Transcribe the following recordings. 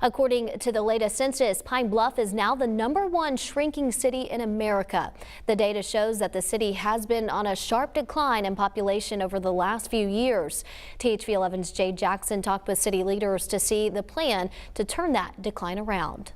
According to the latest census, Pine Bluff is now the #1 shrinking city in America. The data shows that the city has been on a sharp decline in population over the last few years. THV 11's Jay Jackson talked with city leaders to see the plan to turn that decline around.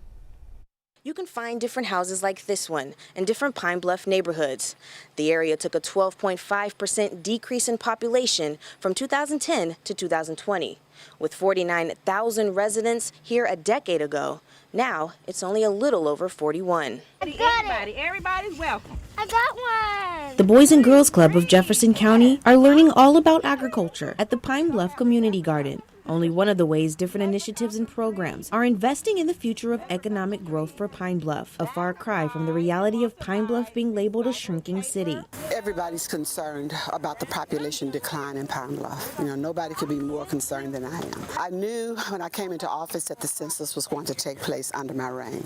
You can find different houses like this one in different Pine Bluff neighborhoods. The area took a 12.5% decrease in population from 2010 to 2020. With 49,000 residents here a decade ago, now it's only a little over 41. Everybody's welcome. I got one. The Boys and Girls Club of Jefferson County are learning all about agriculture at the Pine Bluff Community Garden. Only one of the ways different initiatives and programs are investing in the future of economic growth for Pine Bluff, a far cry from the reality of Pine Bluff being labeled a shrinking city. Everybody's concerned about the population decline in Pine Bluff. Nobody could be more concerned than I am. I knew when I came into office that the census was going to take place under my reign.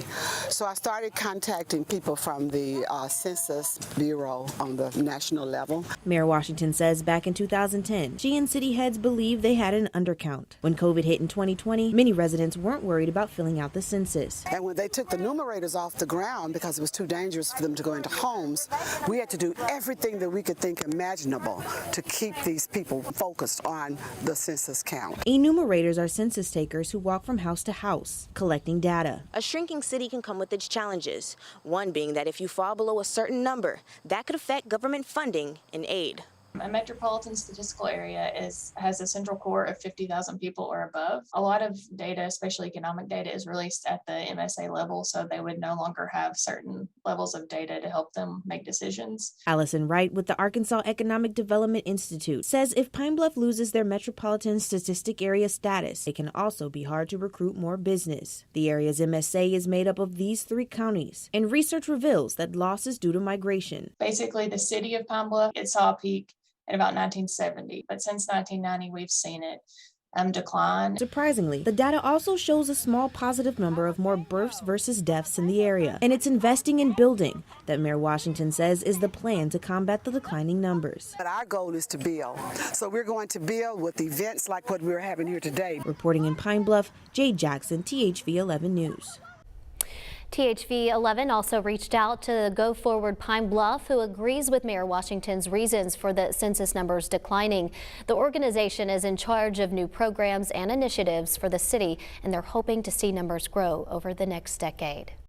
So I started contacting people from the Census Bureau on the national level. Mayor Washington says back in 2010, she and city heads believed they had an undercount. When COVID hit in 2020, many residents weren't worried about filling out the census. And when they took the numerators off the ground because it was too dangerous for them to go into homes, we had to do everything that we could think imaginable to keep these people focused on the census count. Enumerators are census takers who walk from house to house, collecting data. A shrinking city can come with its challenges, one being that if you fall below a certain number, that could affect government funding and aid. A metropolitan statistical area has a central core of 50,000 people or above. A lot of data, especially economic data, is released at the MSA level, so they would no longer have certain levels of data to help them make decisions. Allison Wright with the Arkansas Economic Development Institute says if Pine Bluff loses their metropolitan statistic area status, it can also be hard to recruit more business. The area's MSA is made up of these 3 counties, and research reveals that loss is due to migration. Basically, the city of Pine Bluff, it saw a peak in about 1970, but since 1990 we've seen it decline. Surprisingly, the data also shows a small positive number of more births versus deaths in the area, and it's investing in building that Mayor Washington says is the plan to combat the declining numbers. But our goal is to build, so we're going to build with events like what we're having here today. Reporting in Pine Bluff, Jay Jackson, THV 11 News. THV 11 also reached out to Go Forward Pine Bluff, who agrees with Mayor Washington's reasons for the census numbers declining. The organization is in charge of new programs and initiatives for the city, and they're hoping to see numbers grow over the next decade.